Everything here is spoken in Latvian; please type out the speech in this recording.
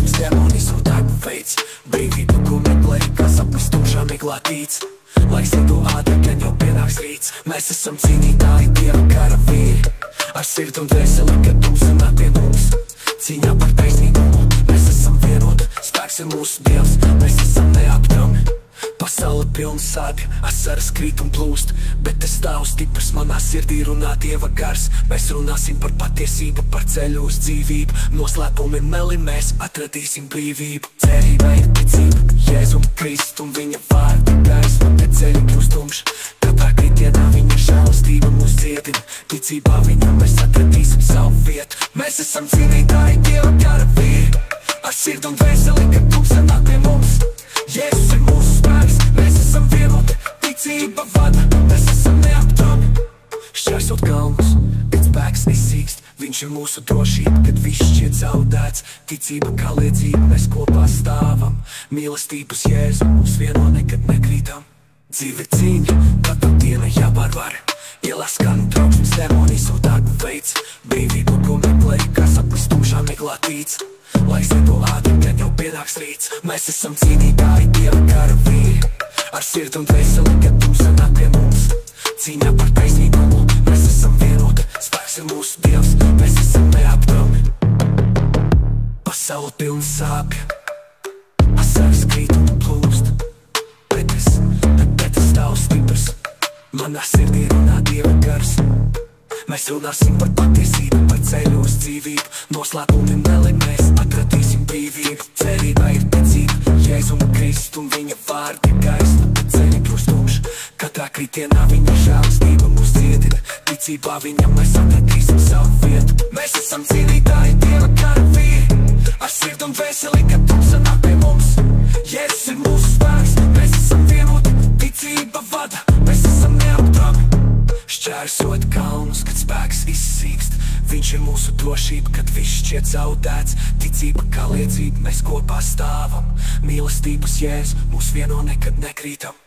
trauksmes, demonis un darbu veids. Brīvība, ko meklē, kā sapnis tumšā miglā tīts. Laiks iet ātri, gan jau pienāks rīts. Mēs esam cīnītāji, Dieva karavīri, ar sirdi un dvēseli, kad tumsa nāk pie mums. Cīņā par taisnīgumu, mēs esam vienoti. Spēks ir mūsu Dievs, mēs esam neapturami. Pasaule pilna sāpju, asaras krīt un plūst, bet es stāvu stiprs, manā sirdī runā Dieva gars. Mēs runāsim par patiesību, par ceļu uz dzīvību. Noslēpumi meli, mēs atradīsim brīvību. Cerība ir ticība, Jēzum Kristu un viņa vārda gaisma, bet ceļi kļūst tumši. Katrā kritienā viņa žēlastība mūs dziedina. Ticībā viņam mēs atradīsim savu vietu. Mēs esam cīnītāji, Dieva karavīri, ar sirdi un dvēseli, kad tumsa nāk pie mums. Jēzus ir mūsu spēks, mēs esam vienoti, ticība vada, mēs esam neapturami. Šķērsot kalnus, kad spēks izsīkst, viņš ir mūsu drošība, kad viss šķiet zaudēts. Ticība kā liecība, mēs kopā stāvam, mīlestības Jēzu mūs vieno nekad nekrītam. Dzīve ir cīņa, katru dienu jāpārvar, ielās skan trauksmes, demonis un darbu veids. Brīvību, ko meklē, kā sapnis tumšā miglā tīts. Laiks iet ātri, gan jau pienāks rīts. Mēs esam cīnītāji, Dieva karavīri, ar sirdi un dvēseli, kad tumsa nāk pie mums. Cīņā par taisnīgumu, mēs esam vienoti. Spēks ir mūsu Dievs, mēs esam neapturami. Pasaule pilna sāpju, asaras krīt un plūst, bet es stāvu stiprs, manā sirdī runā Dieva gars. Mēs runāsim par patiesību, par ceļu uz dzīvību. Noslēpumi meli, mēs atradīsim brīvību. Cerība ir ticība, Jēzum Kristu un viņa vārda gaisma, bet ceļi kļūst tumši. Katrā kritienā viņa žēlastība mūs dziedina. Ticībā viņam mēs atradīsim savu vietu. Mēs esam cīnītāji, Dieva karavīri, ar sirdi un dvēseli, kad tumsa nāk pie mums. Jēzus ir mūsu spēks, mēs esam vienoti, ticība vada, mēs esam neapturami. Šķērsot kalnus, kad spēks izsīkst, viņš ir mūsu drošība, kad viss šķiet zaudēts. Ticība kā liecība, mēs kopā stāvam, mīlestības Jēzu mūs vieno nekad nekrītam.